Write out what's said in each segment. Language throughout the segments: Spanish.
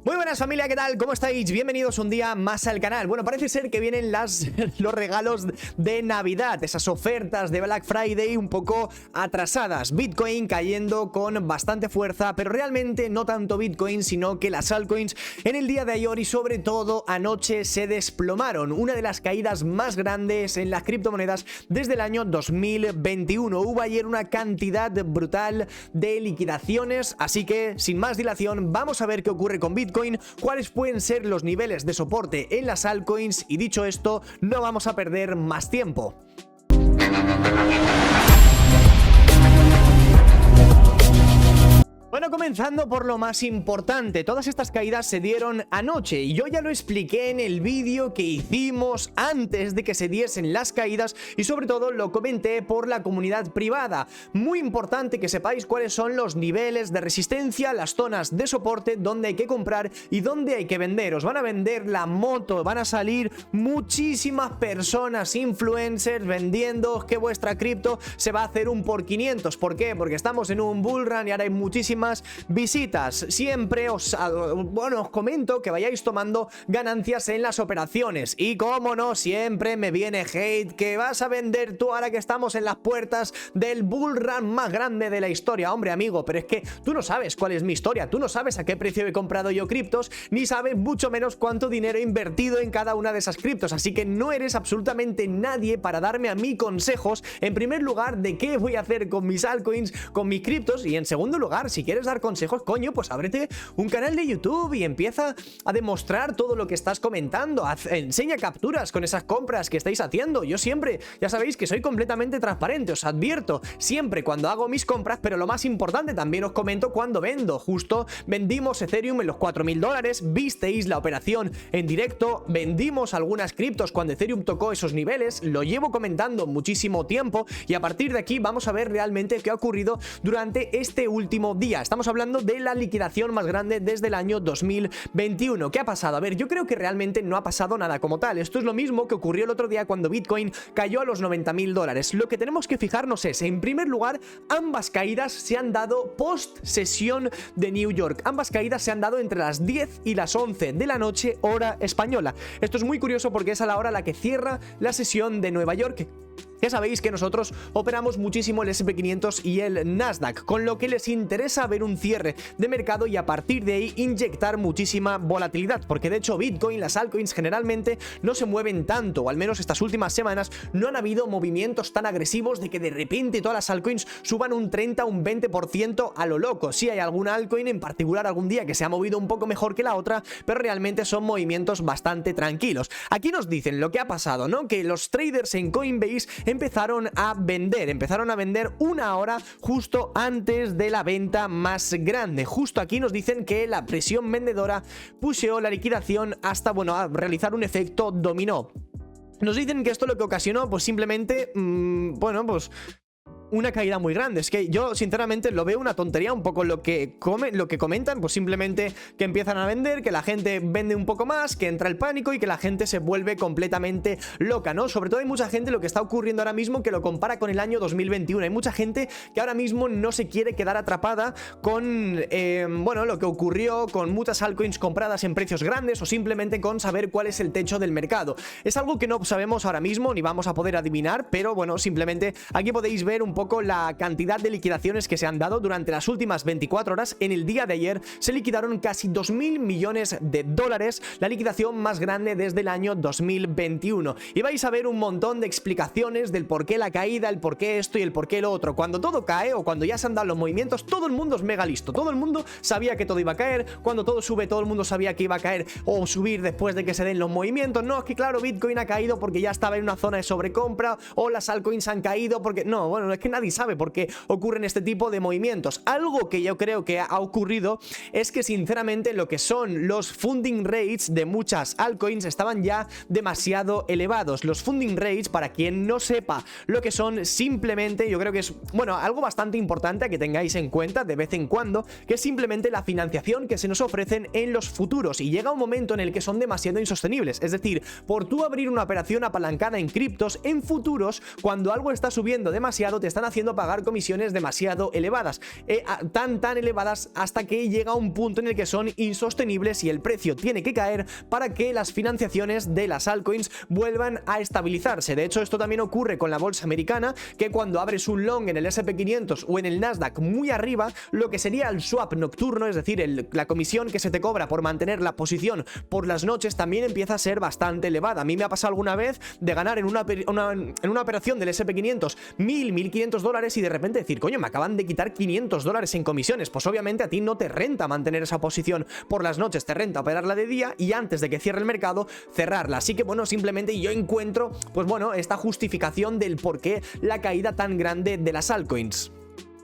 Muy buenas familia, ¿qué tal? ¿Cómo estáis? Bienvenidos un día más al canal. Bueno, parece ser que vienen los regalos de Navidad, esas ofertas de Black Friday un poco atrasadas. Bitcoin cayendo con bastante fuerza, pero realmente no tanto Bitcoin, sino que las altcoins en el día de ayer y sobre todo anoche se desplomaron. Una de las caídas más grandes en las criptomonedas desde el año 2021. Hubo ayer una cantidad brutal de liquidaciones, así que sin más dilación vamos a ver qué ocurre con Bitcoin, cuáles pueden ser los niveles de soporte en las altcoins y dicho esto, no vamos a perder más tiempo. Bueno, comenzando por lo más importante, todas estas caídas se dieron anoche y yo ya lo expliqué en el vídeo que hicimos antes de que se diesen las caídas y sobre todo lo comenté por la comunidad privada. Muy importante que sepáis cuáles son los niveles de resistencia, las zonas de soporte, dónde hay que comprar y dónde hay que vender. Os van a vender la moto, van a salir muchísimas personas, influencers, vendiendo que vuestra cripto se va a hacer un por 500. ¿Por qué? Porque estamos en un bull run y ahora hay muchísimas visitas. Siempre os comento que vayáis tomando ganancias en las operaciones y como no, siempre me viene hate que vas a vender tú ahora que estamos en las puertas del bull run más grande de la historia. Hombre amigo, pero es que tú no sabes cuál es mi historia, tú no sabes a qué precio he comprado yo criptos, ni sabes mucho menos cuánto dinero he invertido en cada una de esas criptos, así que no eres absolutamente nadie para darme a mí consejos, en primer lugar, de qué voy a hacer con mis altcoins, con mis criptos, y en segundo lugar, si quieres dar consejos, coño, pues ábrete un canal de YouTube y empieza a demostrar todo lo que estás comentando. Enseña capturas con esas compras que estáis haciendo. Yo siempre, ya sabéis que soy completamente transparente, os advierto siempre cuando hago mis compras, pero lo más importante también os comento cuando vendo. Justo vendimos Ethereum en los $4.000, visteis la operación en directo, vendimos algunas criptos cuando Ethereum tocó esos niveles, lo llevo comentando muchísimo tiempo y a partir de aquí vamos a ver realmente qué ha ocurrido durante este último día. Estamos hablando de la liquidación más grande desde el año 2021. ¿Qué ha pasado? A ver, yo creo que realmente no ha pasado nada como tal. Esto es lo mismo que ocurrió el otro día cuando Bitcoin cayó a los $90.000. Lo que tenemos que fijarnos es, en primer lugar, ambas caídas se han dado post sesión de New York. Ambas caídas se han dado entre las 10 y las 11 de la noche, hora española. Esto es muy curioso porque es a la hora a la que cierra la sesión de Nueva York. Ya sabéis que nosotros operamos muchísimo el SP500 y el Nasdaq, con lo que les interesa ver un cierre de mercado y a partir de ahí inyectar muchísima volatilidad, porque de hecho Bitcoin, las altcoins generalmente no se mueven tanto, o al menos estas últimas semanas no han habido movimientos tan agresivos de que de repente todas las altcoins suban un 30, un 20% a lo loco. Sí hay alguna altcoin en particular algún día que se ha movido un poco mejor que la otra, pero realmente son movimientos bastante tranquilos. Aquí nos dicen lo que ha pasado, ¿no? Que los traders en Coinbase empezaron a vender una hora justo antes de la venta más grande. Justo aquí nos dicen que la presión vendedora pusheó la liquidación hasta, a realizar un efecto dominó. Nos dicen que esto lo que ocasionó, pues simplemente, una caída muy grande. Es que yo sinceramente lo veo una tontería un poco lo que comentan, pues simplemente que empiezan a vender, que la gente vende un poco más, que entra el pánico y que la gente se vuelve completamente loca, ¿no? Sobre todo hay mucha gente, lo que está ocurriendo ahora mismo, que lo compara con el año 2021. Hay mucha gente que ahora mismo no se quiere quedar atrapada con lo que ocurrió con muchas altcoins compradas en precios grandes o simplemente con saber cuál es el techo del mercado. Es algo que no sabemos ahora mismo ni vamos a poder adivinar, pero bueno, simplemente aquí podéis ver un poco la cantidad de liquidaciones que se han dado durante las últimas 24 horas. En el día de ayer se liquidaron casi 2.000 millones de dólares, la liquidación más grande desde el año 2021. Y vais a ver un montón de explicaciones del por qué la caída, el por qué esto y el por qué lo otro. Cuando todo cae o cuando ya se han dado los movimientos, todo el mundo es mega listo. Todo el mundo sabía que todo iba a caer. Cuando todo sube, todo el mundo sabía que iba a caer o subir después de que se den los movimientos. No, es que claro, Bitcoin ha caído porque ya estaba en una zona de sobrecompra, o las altcoins han caído porque... No, bueno, es que nadie sabe por qué ocurren este tipo de movimientos. Algo que yo creo que ha ocurrido es que sinceramente lo que son los funding rates de muchas altcoins estaban ya demasiado elevados. Los funding rates, para quien no sepa lo que son, simplemente yo creo que es, algo bastante importante a que tengáis en cuenta de vez en cuando, que es simplemente la financiación que se nos ofrecen en los futuros, y llega un momento en el que son demasiado insostenibles. Es decir, por tú abrir una operación apalancada en criptos, en futuros, cuando algo está subiendo demasiado, te estás están haciendo pagar comisiones demasiado elevadas, tan elevadas hasta que llega un punto en el que son insostenibles y el precio tiene que caer para que las financiaciones de las altcoins vuelvan a estabilizarse. De hecho, esto también ocurre con la bolsa americana, que cuando abres un long en el S&P 500 o en el Nasdaq muy arriba, lo que sería el swap nocturno, es decir, la comisión que se te cobra por mantener la posición por las noches, también empieza a ser bastante elevada. A mí me ha pasado alguna vez de ganar en una operación del S&P 500 1.500 dólares y de repente decir, coño, me acaban de quitar 500 dólares en comisiones. Pues obviamente a ti no te renta mantener esa posición por las noches, te renta operarla de día y antes de que cierre el mercado cerrarla. Así que bueno, simplemente yo encuentro, pues bueno, esta justificación del por qué la caída tan grande de las altcoins.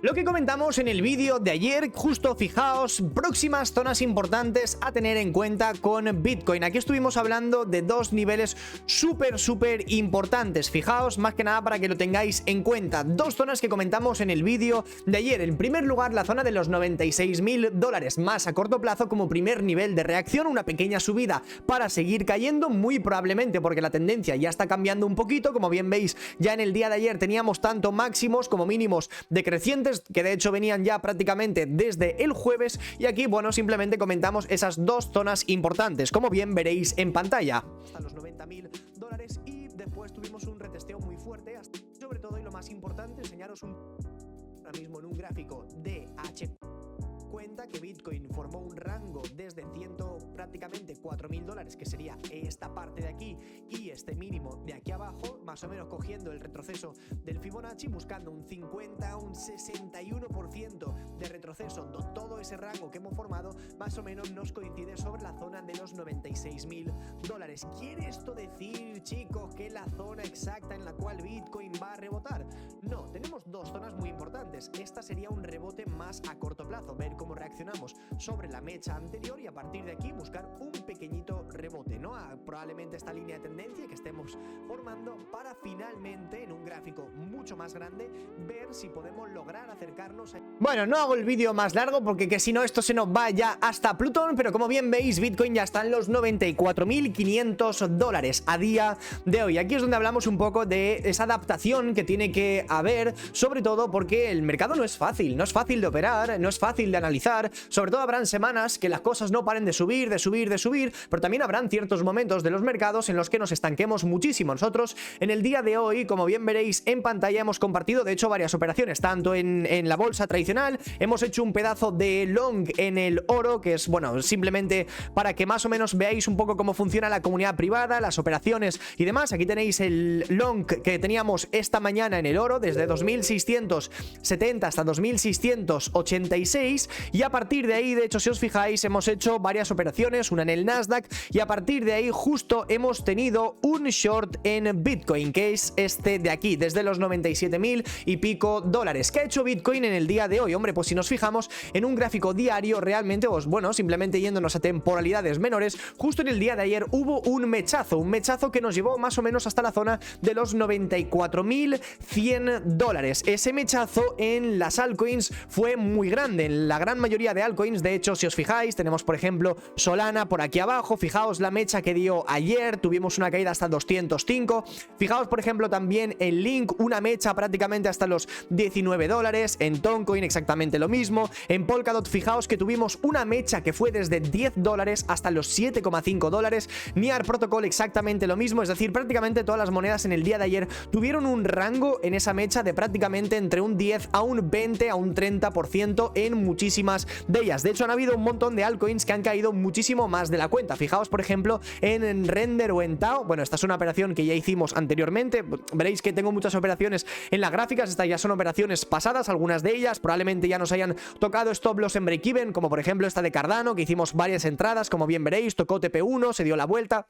Lo que comentamos en el vídeo de ayer, justo fijaos, próximas zonas importantes a tener en cuenta con Bitcoin. Aquí estuvimos hablando de dos niveles súper importantes. Fijaos, más que nada para que lo tengáis en cuenta. Dos zonas que comentamos en el vídeo de ayer. En primer lugar, la zona de los 96.000 dólares, más a corto plazo como primer nivel de reacción, una pequeña subida para seguir cayendo, muy probablemente porque la tendencia ya está cambiando un poquito. Como bien veis, ya en el día de ayer teníamos tanto máximos como mínimos decrecientes, que de hecho venían ya prácticamente desde el jueves, y aquí, bueno, simplemente comentamos esas dos zonas importantes, como bien veréis en pantalla. Hasta los 90.000 dólares y después tuvimos un retesteo muy fuerte, sobre todo, y lo más importante, enseñaros ahora mismo en un gráfico de cuenta que Bitcoin formó un rango desde prácticamente 4.000 dólares, que sería esta parte de aquí, y este mínimo de aquí abajo, más o menos cogiendo el retroceso del Fibonacci, buscando un 50, un 61% de retroceso. Todo ese rango que hemos formado más o menos nos coincide sobre la zona de los 96.000 dólares. ¿Quiere esto decir, chicos, que la zona exacta en la cual Bitcoin va a rebotar? No, tenemos dos zonas muy importantes. Esta sería un rebote más a corto plazo, ver cómo reaccionamos sobre la mecha anterior y a partir de aquí buscar un pequeñito rebote, ¿no? Probablemente esta línea de tendencia que estemos formando para finalmente en un gráfico mucho más grande ver si podemos lograr acercarnos a... Bueno, no hago el vídeo más largo porque que si no esto se nos va ya hasta Plutón, pero como bien veis, Bitcoin ya está en los 94.500 dólares a día de hoy. Aquí es donde hablamos un poco de esa adaptación que tiene que haber, sobre todo porque el mercado no es fácil de operar, no es fácil de analizar, sobre todo habrán semanas que las cosas no paren de subir, pero también habrán ciertos momentos de los mercados en los que nos estanquemos muchísimo. Nosotros en el día de hoy, como bien veréis en pantalla, hemos compartido de hecho varias operaciones, tanto en la bolsa tradicional, hemos hecho un pedazo de long en el oro, que es, bueno, simplemente para que más o menos veáis un poco cómo funciona la comunidad privada, las operaciones y demás. Aquí tenéis el long que teníamos esta mañana en el oro, desde 2.670 hasta 2.686, y a partir de ahí, de hecho, si os fijáis, hemos hecho varias operaciones, una en el Nasdaq, y a partir de ahí justo hemos tenido un short en Bitcoin, que es este de aquí, desde los 97.000 y pico dólares. ¿Qué ha hecho Bitcoin en el día de hoy? Hombre, pues si nos fijamos en un gráfico diario, realmente, pues bueno, simplemente yéndonos a temporalidades menores, justo en el día de ayer hubo un mechazo que nos llevó más o menos hasta la zona de los 94.100 dólares. Ese mechazo en las altcoins fue muy grande, en la gran mayoría de altcoins. De hecho, si os fijáis, tenemos por ejemplo Solana por aquí abajo, fijaos la mecha que dio ayer, tuvimos una caída hasta 205, fijaos por ejemplo también en Link, una mecha prácticamente hasta los 19 dólares, en Toncoin exactamente lo mismo, en Polkadot fijaos que tuvimos una mecha que fue desde 10 dólares hasta los 7,5 dólares, Near Protocol exactamente lo mismo, es decir, prácticamente todas las monedas en el día de ayer tuvieron un rango en esa mecha de prácticamente entre un 10 a un 20 a un 30% en muchísimas de ellas. De hecho, han habido un montón de altcoins que han caído muchísimo más de la cuenta. Fijaos, por ejemplo, en Render o en Tao. Bueno, esta es una operación que ya hicimos anteriormente. Veréis que tengo muchas operaciones en las gráficas. Estas ya son operaciones pasadas, algunas de ellas. Probablemente ya nos hayan tocado stop loss en break-even, como por ejemplo esta de Cardano, que hicimos varias entradas, como bien veréis. Tocó TP1, se dio la vuelta.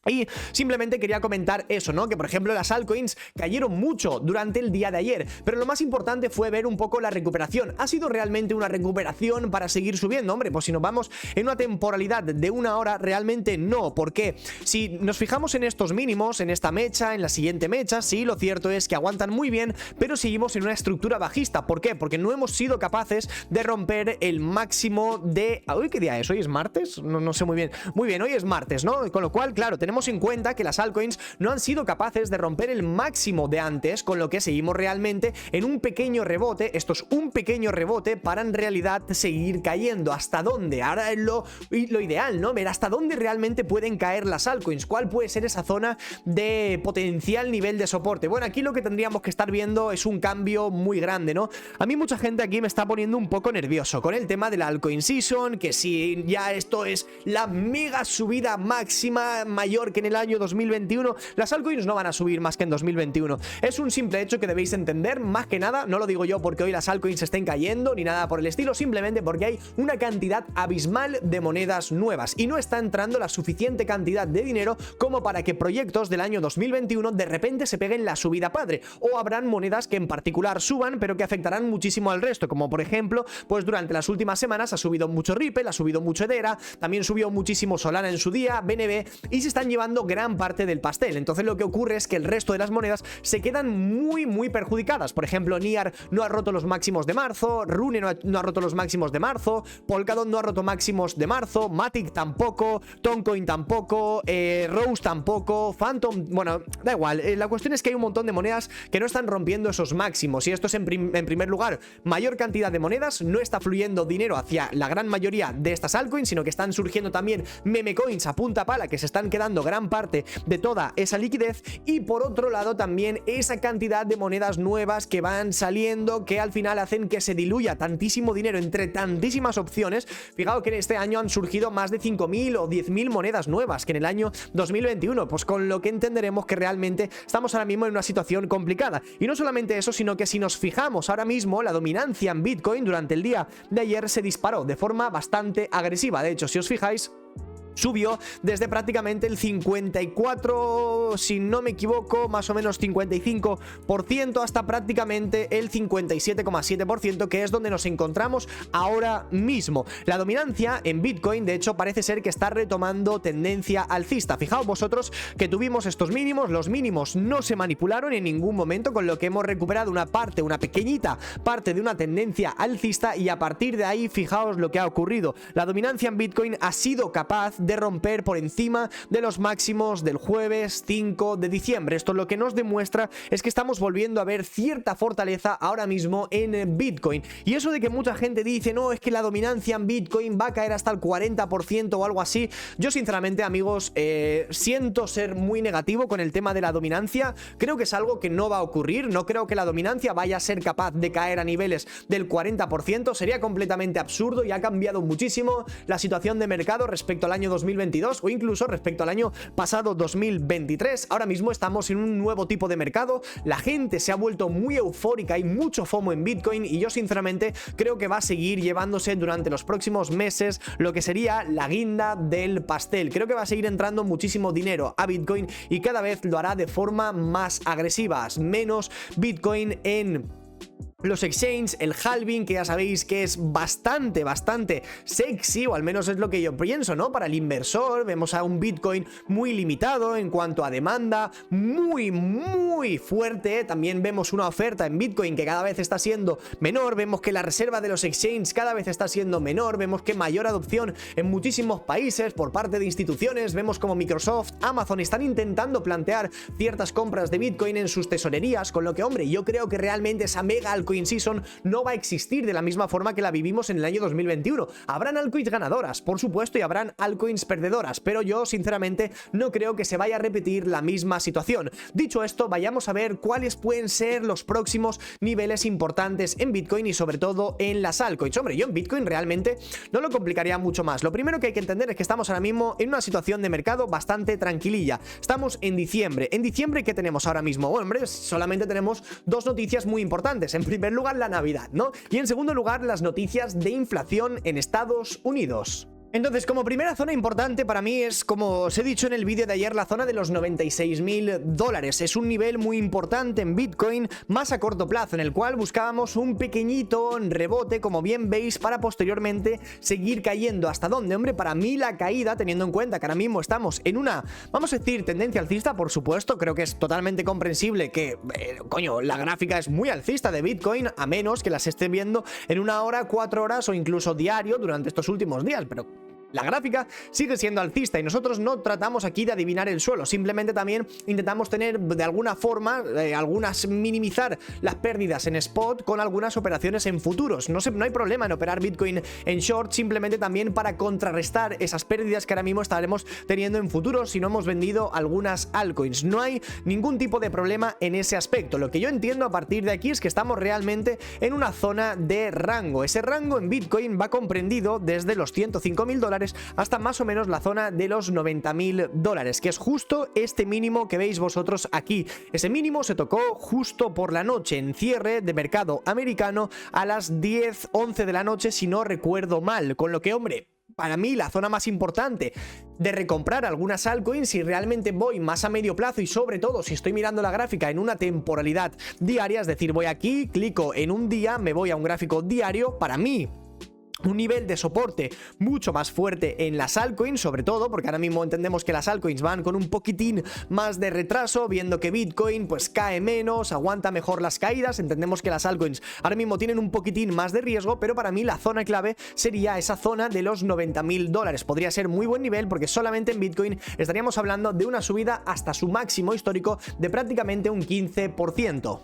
Y simplemente quería comentar eso, ¿no? Que por ejemplo las altcoins cayeron mucho durante el día de ayer, pero lo más importante fue ver un poco la recuperación. ¿Ha sido realmente una recuperación para seguir subiendo? Hombre, pues si nos vamos en una temporalidad de una hora, realmente no. ¿Por qué? Si nos fijamos en estos mínimos, en esta mecha, en la siguiente mecha, sí, lo cierto es que aguantan muy bien, pero seguimos en una estructura bajista. ¿Por qué? Porque no hemos sido capaces de romper el máximo de... ¿Hoy qué día es? ¿Hoy es martes? No sé muy bien. Muy bien, hoy es martes, ¿no? Con lo cual, claro, tenemos tenemos en cuenta que las altcoins no han sido capaces de romper el máximo de antes, con lo que seguimos realmente en un pequeño rebote. Esto es un pequeño rebote para en realidad seguir cayendo. ¿Hasta dónde? Ahora es lo ideal, ¿no? Ver hasta dónde realmente pueden caer las altcoins, cuál puede ser esa zona de potencial nivel de soporte. Bueno, aquí lo que tendríamos que estar viendo es un cambio muy grande, ¿no? A mí mucha gente aquí me está poniendo un poco nervioso con el tema de la altcoin season, que si ya esto es la mega subida máxima mayor que en el año 2021, las altcoins no van a subir más que en 2021. Es un simple hecho que debéis entender, más que nada, no lo digo yo porque hoy las altcoins estén cayendo ni nada por el estilo, simplemente porque hay una cantidad abismal de monedas nuevas y no está entrando la suficiente cantidad de dinero como para que proyectos del año 2021 de repente se peguen la subida padre, o habrán monedas que en particular suban pero que afectarán muchísimo al resto, como por ejemplo, pues durante las últimas semanas ha subido mucho Ripple, ha subido mucho Hedera, también subió muchísimo Solana en su día, BNB, y se están llevando gran parte del pastel. Entonces lo que ocurre es que el resto de las monedas se quedan muy perjudicadas. Por ejemplo, NIAR no ha roto los máximos de marzo, Rune no ha roto los máximos de marzo, Polkadot no ha roto máximos de marzo, Matic tampoco, Toncoin tampoco, Rose tampoco, Phantom, bueno, da igual. La cuestión es que hay un montón de monedas que no están rompiendo esos máximos, y esto es en primer lugar, mayor cantidad de monedas, no está fluyendo dinero hacia la gran mayoría de estas altcoins, sino que están surgiendo también meme coins a punta pala que se están quedando gran parte de toda esa liquidez, y por otro lado también esa cantidad de monedas nuevas que van saliendo, que al final hacen que se diluya tantísimo dinero entre tantísimas opciones. Fijaos que en este año han surgido más de 5.000 o 10.000 monedas nuevas que en el año 2021, pues con lo que entenderemos que realmente estamos ahora mismo en una situación complicada. Y no solamente eso, sino que si nos fijamos ahora mismo, la dominancia en Bitcoin durante el día de ayer se disparó de forma bastante agresiva. De hecho, si os fijáis, subió desde prácticamente el 54, si no me equivoco, más o menos 55%, hasta prácticamente el 57,7%, que es donde nos encontramos ahora mismo. La dominancia en Bitcoin, de hecho, parece ser que está retomando tendencia alcista. Fijaos vosotros que tuvimos estos mínimos, los mínimos no se manipularon en ningún momento, con lo que hemos recuperado una pequeñita parte de una tendencia alcista, y a partir de ahí, fijaos lo que ha ocurrido. La dominancia en Bitcoin ha sido capaz de romper por encima de los máximos del jueves 5 de diciembre. Esto lo que nos demuestra es que estamos volviendo a ver cierta fortaleza ahora mismo en Bitcoin. Y eso de que mucha gente dice, no, es que la dominancia en Bitcoin va a caer hasta el 40% o algo así, yo sinceramente, amigos, siento ser muy negativo con el tema de la dominancia. Creo que es algo que no va a ocurrir. No creo que la dominancia vaya a ser capaz de caer a niveles del 40%. Sería completamente absurdo, y ha cambiado muchísimo la situación de mercado respecto al año 2022 o incluso respecto al año pasado 2023. Ahora mismo estamos en un nuevo tipo de mercado, la gente se ha vuelto muy eufórica, hay mucho FOMO en Bitcoin, y yo sinceramente creo que va a seguir llevándose durante los próximos meses lo que sería la guinda del pastel. Creo que va a seguir entrando muchísimo dinero a Bitcoin, y cada vez lo hará de forma más agresiva. Menos Bitcoin en los exchanges, el halving, que ya sabéis que es bastante sexy, o al menos es lo que yo pienso, ¿no? Para el inversor, vemos a un Bitcoin muy limitado en cuanto a demanda, muy fuerte. También vemos una oferta en Bitcoin que cada vez está siendo menor, vemos que la reserva de los exchanges cada vez está siendo menor, vemos que mayor adopción en muchísimos países por parte de instituciones, vemos como Microsoft, Amazon están intentando plantear ciertas compras de Bitcoin en sus tesorerías, con lo que, hombre, yo creo que realmente esa mega altcoin season no va a existir de la misma forma que la vivimos en el año 2021. Habrán altcoins ganadoras, por supuesto, y habrán altcoins perdedoras, pero yo sinceramente no creo que se vaya a repetir la misma situación. Dicho esto, vayamos a ver cuáles pueden ser los próximos niveles importantes en Bitcoin y sobre todo en las altcoins. Hombre, yo en Bitcoin realmente no lo complicaría mucho más. Lo primero que hay que entender es que estamos ahora mismo en una situación de mercado bastante tranquililla. Estamos en diciembre. ¿En diciembre qué tenemos ahora mismo? Bueno, hombre, solamente tenemos dos noticias muy importantes. En primer lugar, la Navidad, ¿no? Y en segundo lugar, las noticias de inflación en Estados Unidos. Entonces, como primera zona importante para mí es, como os he dicho en el vídeo de ayer, la zona de los $96.000. Es un nivel muy importante en Bitcoin, más a corto plazo, en el cual buscábamos un pequeñito rebote, como bien veis, para posteriormente seguir cayendo. ¿Hasta dónde? Hombre, para mí la caída, teniendo en cuenta que ahora mismo estamos en una, vamos a decir, tendencia alcista, por supuesto, creo que es totalmente comprensible que, coño, la gráfica es muy alcista de Bitcoin, a menos que las esté viendo en 1 hora, 4 horas o incluso diario durante estos últimos días, pero La gráfica sigue siendo alcista y nosotros no tratamos aquí de adivinar el suelo, simplemente también intentamos tener de alguna forma, minimizar las pérdidas en spot con algunas operaciones en futuros. No hay problema en operar Bitcoin en short, simplemente también para contrarrestar esas pérdidas que ahora mismo estaremos teniendo en futuros si no hemos vendido algunas altcoins. No hay ningún tipo de problema en ese aspecto. Lo que yo entiendo a partir de aquí es que estamos realmente en una zona de rango. Ese rango en Bitcoin va comprendido desde los $105.000 hasta más o menos la zona de los $90.000, que es justo este mínimo que veis vosotros aquí. Ese mínimo se tocó justo por la noche en cierre de mercado americano a las 10-11 de la noche, si no recuerdo mal, con lo que, hombre, para mí la zona más importante de recomprar algunas altcoins, si realmente voy más a medio plazo y sobre todo si estoy mirando la gráfica en una temporalidad diaria, es decir, voy aquí, clico en un día, me voy a un gráfico diario, para mí un nivel de soporte mucho más fuerte en las altcoins, sobre todo porque ahora mismo entendemos que las altcoins van con un poquitín más de retraso, viendo que Bitcoin pues cae menos, aguanta mejor las caídas. Entendemos que las altcoins ahora mismo tienen un poquitín más de riesgo, pero para mí la zona clave sería esa zona de los $90.000. Podría ser muy buen nivel porque solamente en Bitcoin estaríamos hablando de una subida hasta su máximo histórico de prácticamente un 15%.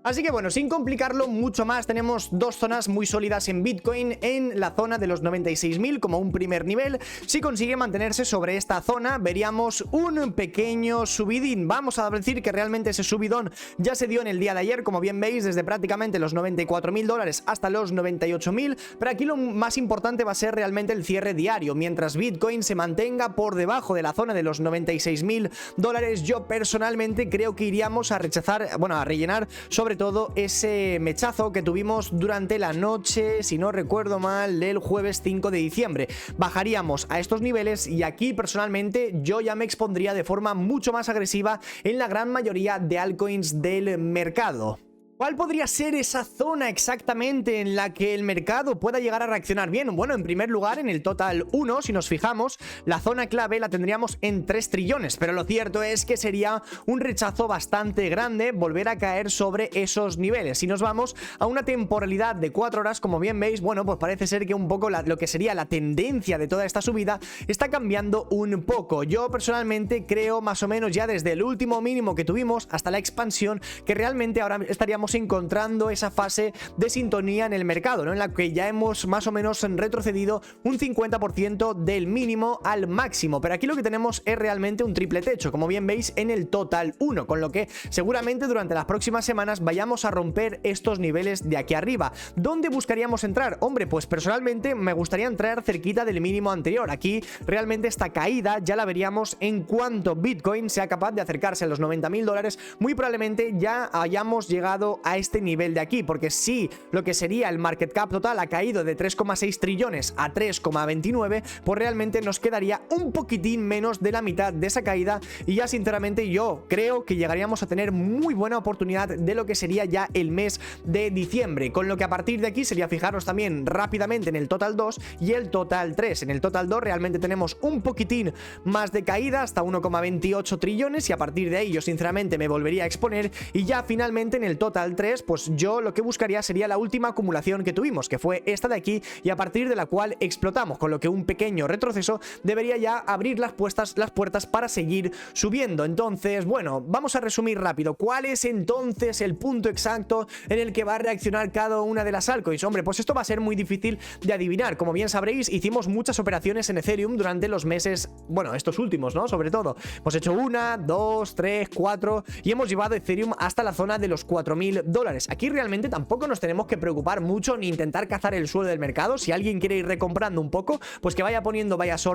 Así que bueno, sin complicarlo mucho más, tenemos dos zonas muy sólidas en Bitcoin, en la zona de los 96.000 como un primer nivel. Si consigue mantenerse sobre esta zona, veríamos un pequeño subidín. Vamos a decir que realmente ese subidón ya se dio en el día de ayer, como bien veis, desde prácticamente los $94.000 hasta los 98.000, pero aquí lo más importante va a ser realmente el cierre diario. Mientras Bitcoin se mantenga por debajo de la zona de los $96.000, yo personalmente creo que iríamos a rechazar, bueno, a rellenar sobre todo ese mechazo que tuvimos durante la noche, si no recuerdo mal, del jueves 5 de diciembre. Bajaríamos a estos niveles y aquí personalmente yo ya me expondría de forma mucho más agresiva en la gran mayoría de altcoins del mercado. ¿Cuál podría ser esa zona exactamente en la que el mercado pueda llegar a reaccionar bien? Bueno, en primer lugar, en el total 1, si nos fijamos, la zona clave la tendríamos en 3 trillones, pero lo cierto es que sería un rechazo bastante grande volver a caer sobre esos niveles. Si nos vamos a una temporalidad de 4 horas, como bien veis, bueno, pues parece ser que un poco lo que sería la tendencia de toda esta subida está cambiando un poco. Yo personalmente creo más o menos ya desde el último mínimo que tuvimos hasta la expansión que realmente ahora estaríamos encontrando esa fase de sintonía en el mercado, ¿no? En la que ya hemos más o menos retrocedido un 50% del mínimo al máximo, pero aquí lo que tenemos es realmente un triple techo, como bien veis en el total 1, con lo que seguramente durante las próximas semanas vayamos a romper estos niveles de aquí arriba. ¿Dónde buscaríamos entrar? Hombre, pues personalmente me gustaría entrar cerquita del mínimo anterior. Aquí realmente esta caída ya la veríamos en cuanto Bitcoin sea capaz de acercarse a los $90.000, muy probablemente ya hayamos llegado a este nivel de aquí, porque si lo que sería el market cap total ha caído de 3,6 trillones a 3,29, pues realmente nos quedaría un poquitín menos de la mitad de esa caída y ya sinceramente yo creo que llegaríamos a tener muy buena oportunidad de lo que sería ya el mes de diciembre, con lo que a partir de aquí sería fijaros también rápidamente en el total 2 y el total 3. En el total 2 realmente tenemos un poquitín más de caída hasta 1,28 trillones y a partir de ahí yo sinceramente me volvería a exponer y ya finalmente en el total 3 pues yo lo que buscaría sería la última acumulación que tuvimos, que fue esta de aquí y a partir de la cual explotamos, con lo que un pequeño retroceso debería ya abrir las puertas para seguir subiendo. Entonces, bueno, vamos a resumir rápido. ¿Cuál es entonces el punto exacto en el que va a reaccionar cada una de las altcoins? Hombre, pues esto va a ser muy difícil de adivinar. Como bien sabréis, hicimos muchas operaciones en Ethereum durante los meses, bueno, estos últimos, ¿no? Sobre todo, hemos hecho 1, 2, 3, 4 y hemos llevado Ethereum hasta la zona de los $4.000. Aquí realmente tampoco nos tenemos que preocupar mucho ni intentar cazar el suelo del mercado. Si alguien quiere ir recomprando un poco, pues que vaya poniendo varias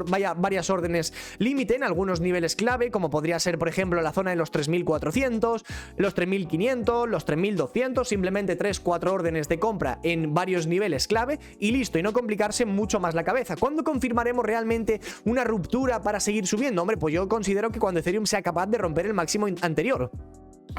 órdenes límite en algunos niveles clave, como podría ser, por ejemplo, la zona de los 3.400, los 3.500, los 3.200, simplemente 3-4 órdenes de compra en varios niveles clave y listo, y no complicarse mucho más la cabeza. ¿Cuándo confirmaremos realmente una ruptura para seguir subiendo? Hombre, pues yo considero que cuando Ethereum sea capaz de romper el máximo anterior.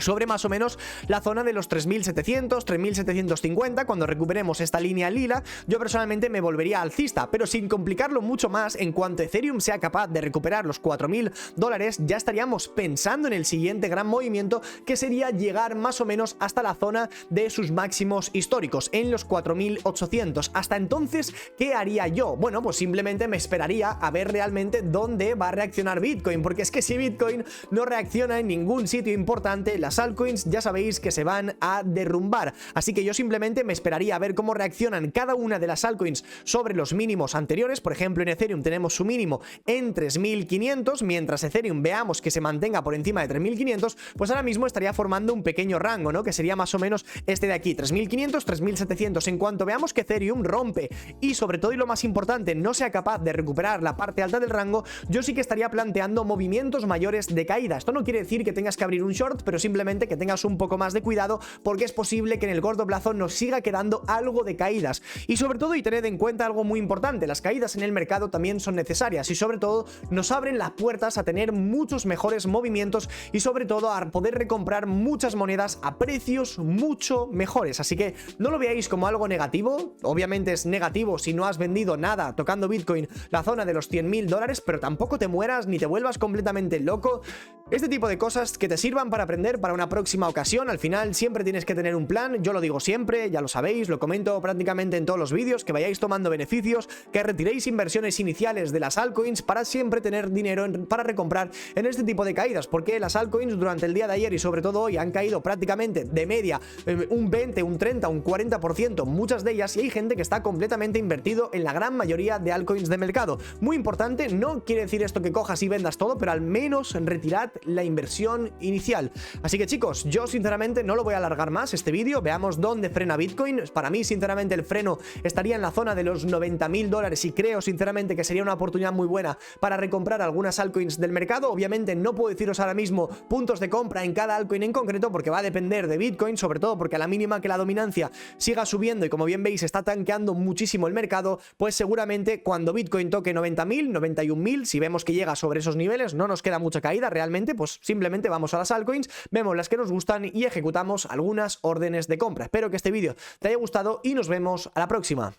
sobre más o menos la zona de los 3700, 3750. Cuando recuperemos esta línea lila, yo personalmente me volvería alcista, pero sin complicarlo mucho más. En cuanto Ethereum sea capaz de recuperar los $4000, ya estaríamos pensando en el siguiente gran movimiento, que sería llegar más o menos hasta la zona de sus máximos históricos, en los 4800. Hasta entonces, ¿qué haría yo? Bueno, pues simplemente me esperaría a ver realmente dónde va a reaccionar Bitcoin, porque es que si Bitcoin no reacciona en ningún sitio importante, las altcoins ya sabéis que se van a derrumbar. Así que yo simplemente me esperaría a ver cómo reaccionan cada una de las altcoins sobre los mínimos anteriores. Por ejemplo, en Ethereum tenemos su mínimo en 3500, mientras Ethereum veamos que se mantenga por encima de 3500, pues ahora mismo estaría formando un pequeño rango, ¿no? Que sería más o menos este de aquí, 3500, 3700. En cuanto veamos que Ethereum rompe y sobre todo, y lo más importante, no sea capaz de recuperar la parte alta del rango, yo sí que estaría planteando movimientos mayores de caída. Esto no quiere decir que tengas que abrir un short, pero simplemente que tengas un poco más de cuidado, porque es posible que en el corto plazo nos siga quedando algo de caídas. Y sobre todo, y tened en cuenta algo muy importante, las caídas en el mercado también son necesarias y sobre todo nos abren las puertas a tener muchos mejores movimientos y sobre todo a poder recomprar muchas monedas a precios mucho mejores. Así que no lo veáis como algo negativo. Obviamente es negativo si no has vendido nada tocando Bitcoin la zona de los $100.000, pero tampoco te mueras ni te vuelvas completamente loco. Este tipo de cosas que te sirvan para aprender para una próxima ocasión. Al final siempre tienes que tener un plan, yo lo digo siempre, ya lo sabéis, lo comento prácticamente en todos los vídeos, que vayáis tomando beneficios, que retiréis inversiones iniciales de las altcoins para siempre tener dinero para recomprar en este tipo de caídas, porque las altcoins durante el día de ayer y sobre todo hoy han caído prácticamente de media un 20, un 30, un 40%, muchas de ellas, y hay gente que está completamente invertido en la gran mayoría de altcoins de mercado. Muy importante, no quiere decir esto que cojas y vendas todo, pero al menos retirad la inversión inicial. Así que chicos, yo sinceramente no lo voy a alargar más este vídeo, veamos dónde frena Bitcoin. Para mí sinceramente el freno estaría en la zona de los $90.000 y creo sinceramente que sería una oportunidad muy buena para recomprar algunas altcoins del mercado. Obviamente no puedo deciros ahora mismo puntos de compra en cada altcoin en concreto, porque va a depender de Bitcoin, sobre todo porque a la mínima que la dominancia siga subiendo y como bien veis está tanqueando muchísimo el mercado, pues seguramente cuando Bitcoin toque 90.000, 91.000, si vemos que llega sobre esos niveles, no nos queda mucha caída realmente, pues simplemente vamos a las altcoins, vemos las que nos gustan y ejecutamos algunas órdenes de compra. Espero que este vídeo te haya gustado y nos vemos a la próxima.